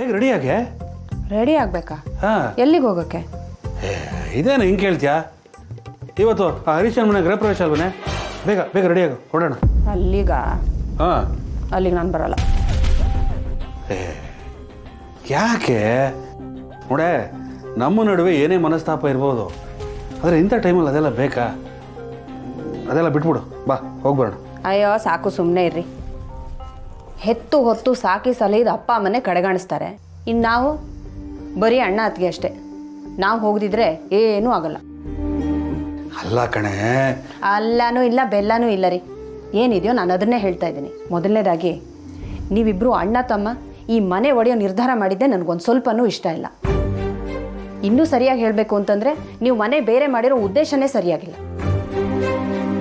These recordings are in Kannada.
ಬೇಗ ರೆಡಿಯಾಗೆ. ರೆಡಿ ಆಗ್ಬೇಕಾ? ಹಾಂ, ಎಲ್ಲಿಗೆ ಹೋಗೋಕ್ಕೆ? ಇದೇನು ಹಿಂಗೆ ಕೇಳ್ತೀಯಾ? ಇವತ್ತು ಹರೀಶನ್ ಮನೆ ಗೃಹ ಪ್ರವೇಶ ಅಲ್ವನೇ? ಬೇಗ ಬೇಗ ರೆಡಿಯಾಗು, ಹೊಡೋಣ. ಅಲ್ಲಿಗ? ಹಾಂ, ಅಲ್ಲಿಗೆ ನಾನು ಬರಲ್ಲ. ಯಾಕೆ ನೋಡೆ, ನಮ್ಮ ನಡುವೆ ಏನೇ ಮನಸ್ತಾಪ ಇರ್ಬೋದು, ಆದರೆ ಇಂಥ ಟೈಮಲ್ಲಿ ಅದೆಲ್ಲ ಬೇಕಾ? ಅದೆಲ್ಲ ಬಿಟ್ಬಿಡು, ಬಾ ಹೋಗ್ಬರೋಣ. ಅಯ್ಯೋ ಸಾಕು, ಸುಮ್ಮನೆ ಇರ್ರಿ. ಹೆತ್ತು ಹೊತ್ತು ಸಾಕಿ ಸಲಹಿದ ಅಪ್ಪ ಅಮ್ಮನೆ ಕಡೆಗಾಣಿಸ್ತಾರೆ. ಇನ್ನು ನಾವು ಬರೀ ಅಣ್ಣ ಅತ್ತಿಗೆ ಅಷ್ಟೇ. ನಾವು ಹೋಗದಿದ್ರೆ ಏನೂ ಆಗಲ್ಲ. ಅಲ್ಲ ಕಣೆ, ಅಲ್ಲನೂ ಇಲ್ಲ ಬೆಲ್ಲನೂ ಇಲ್ಲ ರೀ. ಏನಿದೆಯೋ ನಾನು ಅದನ್ನೇ ಹೇಳ್ತಾ ಇದ್ದೀನಿ. ಮೊದಲನೇದಾಗಿ ನೀವಿಬ್ಬರು ಅಣ್ಣ ತಮ್ಮ ಈ ಮನೆ ಒಡೆಯೋ ನಿರ್ಧಾರ ಮಾಡಿದ್ದೆ ನನಗೊಂದು ಸ್ವಲ್ಪನೂ ಇಷ್ಟ ಇಲ್ಲ. ಇನ್ನೂ ಸರಿಯಾಗಿ ಹೇಳಬೇಕು ಅಂತಂದರೆ ನೀವು ಮನೆ ಬೇರೆ ಮಾಡಿರೋ ಉದ್ದೇಶನೇ ಸರಿಯಾಗಿಲ್ಲ.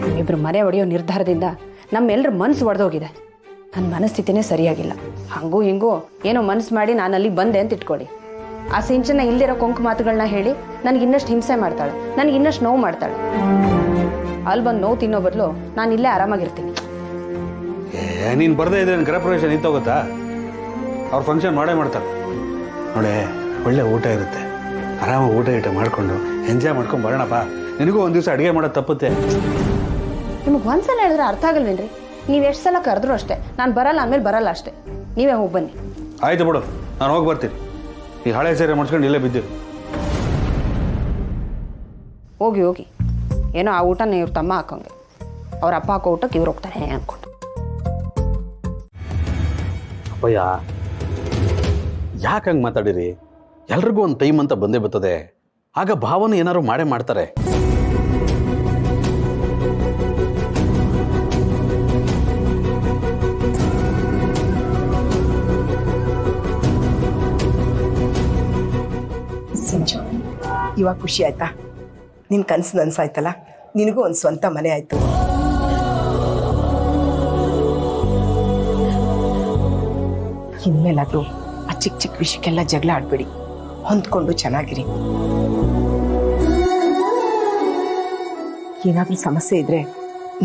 ನೀವಿಬ್ಬರು ಮನೆ ಒಡೆಯೋ ನಿರ್ಧಾರದಿಂದ ನಮ್ಮೆಲ್ಲರ ಮನಸ್ಸು ಒಡೆದೋಗಿದೆ. ನನ್ನ ಮನಸ್ಥಿತಿನೇ ಸರಿಯಾಗಿಲ್ಲ. ಹಾಗೂ ಹಿಂಗೂ ಏನೋ ಮನಸ್ಸು ಮಾಡಿ ನಾನು ಅಲ್ಲಿಗೆ ಬಂದೆ ಅಂತ ಇಟ್ಕೊಳ್ಳಿ. ಆ ಸಿಂಚನ ಇಲ್ದಿರೋ ಕೊಂಕು ಮಾತುಗಳನ್ನ ಹೇಳಿ ನನಗೆ ಇನ್ನಷ್ಟು ಹಿಂಸೆ ಮಾಡ್ತಾಳೆ, ನನಗೆ ಇನ್ನಷ್ಟು ನೋವು ಮಾಡ್ತಾಳೆ. ಅಲ್ಲಿ ಬಂದು ನೋವು ತಿನ್ನೋ ಬದಲು ನಾನು ಇಲ್ಲೇ ಆರಾಮಾಗಿರ್ತೀನಿ. ನೀನು ಬರದೇ ಇದ್ರೆ ನನ್ನ ಗೃಹ ಪ್ರವೇಶ ನಿಂತೋಗುತ್ತಾ? ಅವ್ರು ಫಂಕ್ಷನ್ ಮಾಡೇ ಮಾಡ್ತಾರೆ ನೋಡೆ. ಒಳ್ಳೆ ಊಟ ಇರುತ್ತೆ, ಆರಾಮಾಗಿ ಊಟ ಮಾಡಿಕೊಂಡು ಎಂಜಾಯ್ ಮಾಡ್ಕೊಂಡು ಬರೋಣಪ್ಪ. ನಿನಗೂ ಒಂದು ದಿವಸ ಅಡುಗೆ ಮಾಡೋದು ತಪ್ಪುತ್ತೆ. ನಿಮಗೆ ಒಂದ್ಸಲ ಹೇಳಿದ್ರೆ ಅರ್ಥ ಆಗಲ್ವೇನ್ರಿ? ನೀವು ಎಷ್ಟು ಸಲ ಕರೆದ್ರು ಅಷ್ಟೇ, ನಾನು ಬರಲ್ಲ ಆಮೇಲೆ ಬರಲ್ಲ ಅಷ್ಟೇ. ನೀವೇ ಹೋಗಿ ಬನ್ನಿ. ಆಯ್ತು ಬಿಡು, ನಾನು ಹೋಗಿ ಬರ್ತೀನಿ. ಈ ಹಳೆ ಸೀರೆ ಮಾಡಿಸ್ಕೊಂಡು ಇಲ್ಲೇ ಬಿದ್ದು ಹೋಗಿ ಹೋಗಿ. ಏನೋ ಆ ಊಟನ ಇವ್ರ ತಮ್ಮ ಹಾಕೋಂಗೆ, ಅವ್ರ ಅಪ್ಪ ಹಾಕೋ ಊಟಕ್ಕೆ ಇವ್ರು ಹೋಗ್ತಾರೆ ಅಂದ್ಕೊಂಡು. ಅಪ್ಪಯ್ಯ, ಯಾಕೆ ಹಂಗೆ ಮಾತಾಡಿರಿ? ಎಲ್ರಿಗೂ ಒಂದು ಟೈಮ್ ಅಂತ ಬಂದೇ ಬರ್ತದೆ. ಆಗ ಭಾವನೆ ಏನಾದ್ರು ಮಾಡೇ ಮಾಡ್ತಾರೆ. ಸಿಂಚು, ಇವಾಗ ಖುಷಿ ಆಯ್ತಾ? ನಿನ್ನ ಕನಸು ನನಸಾಯ್ತಲ್ಲ, ನಿನಗೂ ಒಂದು ಸ್ವಂತ ಮನೆ ಆಯಿತು. ಇನ್ಮೇಲಾದರೂ ಆ ಚಿಕ್ಕ ಚಿಕ್ಕ ವಿಷಯಕ್ಕೆಲ್ಲ ಜಗಳ ಆಡಬೇಡಿ, ಹೊಂದ್ಕೊಂಡು ಚೆನ್ನಾಗಿರಿ. ಏನಾದರೂ ಸಮಸ್ಯೆ ಇದ್ರೆ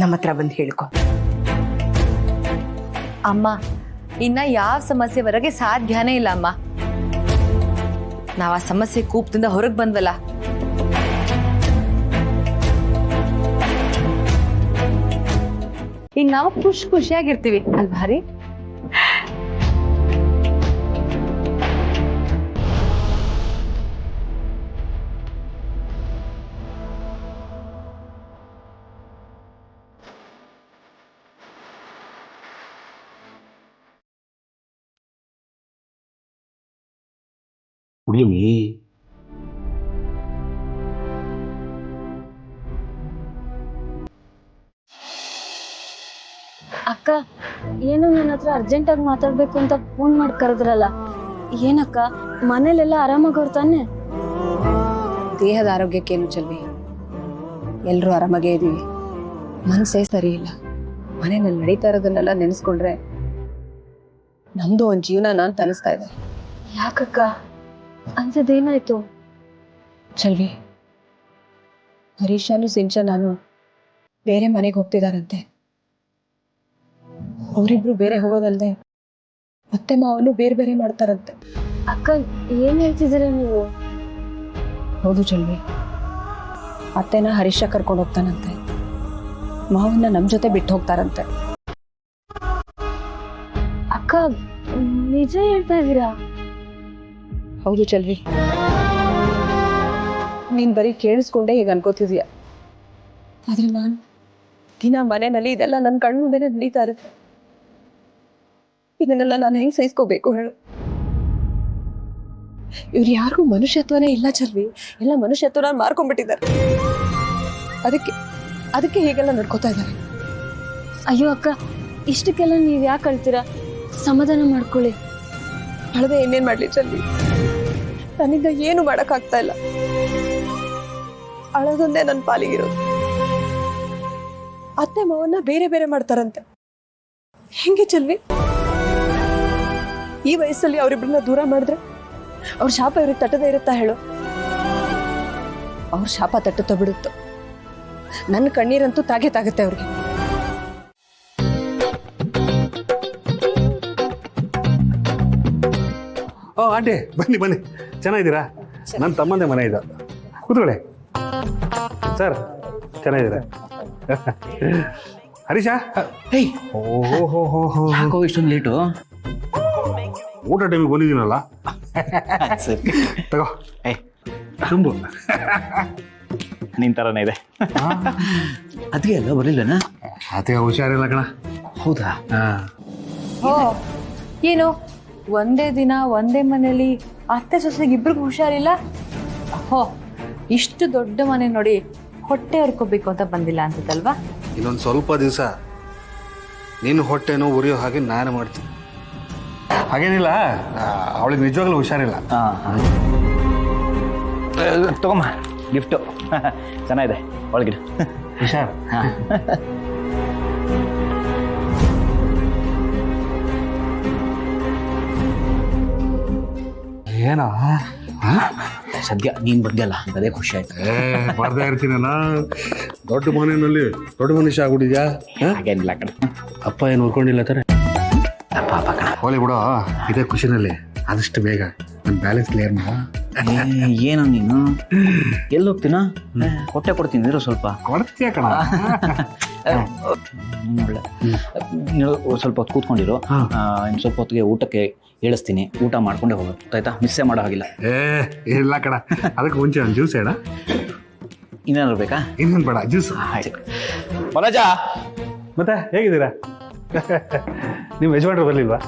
ನಮ್ಮ ಹತ್ರ ಬಂದು ಹೇಳ್ಕೊ. ಅಮ್ಮ, ಇನ್ನ ಯಾವ ಸಮಸ್ಯೆ ಹೊರಗೆ ಸಾಧ್ಯನೇ ಇಲ್ಲ ಅಮ್ಮ. ನಾವ್ ಆ ಸಮಸ್ಯೆ ಕೂಪದಿಂದ ಹೊರಗೆ ಬಂದ್ವಲ್ಲ, ಈಗ ನಾವು ಖುಷಿಯಾಗಿರ್ತೀವಿ ಅಲ್ವಾ ರೀ? ಕುಡಿಯಮ್ಮಿ. ಅಕ್ಕ, ಏನು ನನ್ನ ಹತ್ರ ಅರ್ಜೆಂಟಾಗಿ ಮಾತಾಡ್ಬೇಕು ಅಂತ ಫೋನ್ ಮಾಡಿ ಕರೆದ್ರಲ್ಲ, ಏನಕ್ಕ? ಮನೇಲೆಲ್ಲ ಆರಾಮಾಗವ್ರು ತಾನೆ? ದೇಹದ ಆರೋಗ್ಯಕ್ಕೇನು ಚೆಲ್ವಿ, ಎಲ್ಲರೂ ಆರಾಮಾಗೇ ಇದ್ದೀವಿ. ಮನಸ್ಸೇ ಸರಿ ಇಲ್ಲ. ಮನೆಯಲ್ಲಿ ನಡೀತಾ ಇರೋದನ್ನೆಲ್ಲ ನೆನೆಸ್ಕೊಂಡ್ರೆ ನಮ್ದು ಒಂದು ಜೀವನ ಅಂತ ಅನಿಸ್ತಾ ಇದೆ. ಯಾಕಕ್ಕ? ಅಂಥದ್ದೇನಾಯ್ತು? ಚೆಲ್ವಿ, ಹರೀಶಾನು ಸಿಂಚನಾನು ಬೇರೆ ಮನೆಗೆ ಹೋಗ್ತಿದಾರಂತೆ. ಅವರಿಬ್ರು ಬೇರೆ ಹೋಗೋದಲ್ದೆ ಮತ್ತೆ ಮಾವನು ಬೇರೆ ಬೇರೆ ಮಾಡ್ತಾರಂತೆ. ಅಕ್ಕ, ಏನ್ ಹೇಳ್ತಿದ್ದೀರ ನೀವು? ಹೌದು ಚೆಲ್ವಿ, ಅತ್ತೆನ ಹರೀಶ ಕರ್ಕೊಂಡು ಹೋಗ್ತಾನಂತೆ, ಮಾವನ್ನ ನಮ್ ಜೊತೆ ಬಿಟ್ಟು ಹೋಗ್ತಾರಂತೆ. ಅಕ್ಕ, ನಿಜ ಹೇಳ್ತಾ ಇದ್ದೀರಾ? ಹೌದು ಚೆಲ್ವಿ, ನೀನ್ ಬರೀ ಕೇಳಿಸ್ಕೊಂಡೆ ಈಗ ಅನ್ಕೋತಿದೀಯ. ಆದ್ರೆ ನಾನು ದಿನ ಮನೆಯಲ್ಲಿ ಇದೆಲ್ಲ ನನ್ನ ಕಣ್ಣು ಮುಂದೆ ನಡೀತಾ ಇರುತ್ತೆ. ಇದನ್ನೆಲ್ಲ ನಾನು ಹೆಂಗ್ ಸಹಿಸ್ಕೋಬೇಕು ಹೇಳು? ಇವ್ರು ಯಾರಿಗೂ ಮನುಷ್ಯತ್ವನೇ ಇಲ್ಲ ಚೆಲ್ವಿ, ಎಲ್ಲ ಮನುಷ್ಯತ್ವನ ಮಾರ್ಕೊಂಡ್ಬಿಟ್ಟಿದ್ದಾರೆ. ಅದಕ್ಕೆ ಹೀಗೆಲ್ಲ ನಡ್ಕೋತಾ ಇದ್ದಾರೆ. ಅಯ್ಯೋ ಅಕ್ಕ, ಇಷ್ಟಕ್ಕೆಲ್ಲ ನೀವ್ ಯಾಕೆ ಅಳ್ತೀರಾ? ಸಮಾಧಾನ ಮಾಡ್ಕೊಳ್ಳಿ. ಅಳದೆ ಇನ್ನೇನ್ ಮಾಡ್ಲಿ ಚೆಲ್ವಿ? ನನ್ನಿಂದ ಏನು ಮಾಡಕ್ಕಾಗ್ತಾ ಇಲ್ಲ. ಅಳೋದೊಂದೇ ನನ್ನ ಪಾಲಿಗಿರೋದು. ಅತ್ತೆ ಮಾವನ್ನ ಬೇರೆ ಬೇರೆ ಮಾಡ್ತಾರಂತೆ. ಹೆಂಗೆ ಚೆಲ್ವಿ? ಈ ವಯಸ್ಸಲ್ಲಿ ಅವರಿಬ್ಬರನ್ನ ದೂರ ಮಾಡಿದ್ರೆ ಅವ್ರ ಶಾಪ ಇವ್ರಿಗೆ ತಟ್ಟದೇ ಇರುತ್ತಾ ಹೇಳು? ಅವ್ರ ಶಾಪ ತಟ್ಟುತ್ತೋ ಬಿಡುತ್ತೋ, ನನ್ನ ಕಣ್ಣೀರಂತೂ ತಾಗುತ್ತೆ ಅವ್ರಿಗೆ. ಆಂಟಿ ಬನ್ನಿ ಬನ್ನಿ, ಚೆನ್ನಾಗಿದ್ದೀರಾ? ನನ್ನ ತಮ್ಮಂದೇ ಮನೆ ಇದು, ಕೂತ್ಕೊಳ್ಳಿ. ಸರ್ ಚೆನ್ನಾಗಿದ್ದೀರಾ? ಹರೀಶ, ಹೇಯ್ ಓಹೋ ಯಾಕೋ ಇಷ್ಟೊಂದು ಲೇಟು? ಊಟ ಟೈಮಿಗೆ ಬಂದಿದ್ದೀನಲ್ಲ, ಸರಿ ತಗೋ ಏಯ್ ತುಂಬು. ನಿನ್ ಥರನೇ ಇದೆ. ಅದಕ್ಕೆ ಅಲ್ಲ ಬರಲಿಲ್ಲನ? ಅದೇ ಹುಷಾರಿಲ್ಲ ಕಣ. ಹೌದಾ? ಹಾಂ, ಓ ಏನು ಒಂದೇ ದಿನ ಒಂದೇ ಮನೇಲಿ ಅತ್ತೆ ಸೊಸೆಗೆ ಇಬ್ರಿಗೂ ಹುಷಾರಿಲ್ಲ? ಹೋ, ಇಷ್ಟು ದೊಡ್ಡ ಮನೆ ನೋಡಿ ಹೊಟ್ಟೆ ಹೊರ್ಕೋಬೇಕು ಅಂತ ಬಂದಿಲ್ಲ ಅನ್ಸುತ್ತಲ್ವಾ? ಇನ್ನೊಂದು ಸ್ವಲ್ಪ ದಿವಸ ನಿನ್ನ ಹೊಟ್ಟೆನೋ ಉರಿಯೋ ಹಾಗೆ ನಾನು ಮಾಡ್ತೀನಿ. ಹಾಗೇನಿಲ್ಲ, ಅವಳಿಗೆ ನಿಜವಾಗ್ಲೂ ಹುಷಾರಿಲ್ಲ. ಹಾಂ ತಗೊಮ್ಮ ಗಿಫ್ಟು. ಚೆನ್ನಾಗಿದೆ, ಒಳಗಿಡು. ಹುಷಾರ್. ಹಾಂ ಏನೋ ಸದ್ಯ ನೀನು ಬಂದಿಯಲ್ಲ ಅದೇ ಖುಷಿ ಆಯ್ತು. ಬರ್ದೇ ಇರ್ತೀನಲ್ಲ, ದೊಡ್ಡ ಮನೆಯಲ್ಲಿ ದೊಡ್ಡ ಮನುಷ್ಯ ಆಗ್ಬಿಟ್ಟಿದ್ಯಾ? ಹಾಗೇನಿಲ್ಲ ಕಣ. ಅಪ್ಪ ಏನು ಉಳ್ಕೊಂಡಿಲ್ಲ ತಾನೆ? ಪಾಪ ಕಣ. ಹೋಲಿ ಬಿಡೋ, ಇದೇ ಖುಷಿನಲ್ಲಿ ಆದಷ್ಟು ಬೇಗ ನನ್ನ ಬ್ಯಾಲೆನ್ಸ್ ಕ್ಲಿಯರ್ ಮಾಡ. ಏನು ನೀನು ಎಲ್ಲಿ ಹೋಗ್ತೀನ? ಹೊಟ್ಟೆ ಕೊಡ್ತೀನಿ ಇರೋ ಸ್ವಲ್ಪ. ಕೊಡ್ತೀಯ ಕಣ. ಒಳ್ಳೆ ನೀವು ಸ್ವಲ್ಪ ಹೊತ್ತು ಕೂತ್ಕೊಂಡಿರು. ಇನ್ನು ಸ್ವಲ್ಪ ಹೊತ್ತಿಗೆ ಊಟಕ್ಕೆ ಹೇಳಿಸ್ತೀನಿ, ಊಟ ಮಾಡ್ಕೊಂಡೇ ಹೋಗೋದು, ಆಯ್ತಾ? ಮಿಸ್ಸೇ ಮಾಡೋ ಹಾಗಿಲ್ಲ. ಇಲ್ಲ ಕಣ, ಅದಕ್ಕೆ ಮುಂಚೆ ಒಂದು ಜ್ಯೂಸ್ ಹೇಳ. ಇನ್ನೇನಾದ್ರು ಬೇಕಾ? ಇನ್ನೇನು ಬೇಡ, ಜ್ಯೂಸ್. ಆಯ್ತು ಮನೋಜ. ಮತ್ತೆ ಹೇಗಿದ್ದೀರಾ? ನಿಮ್ಮ ಯಜಮಾನ್ರು ಬರಲಿಲ್ವಾ?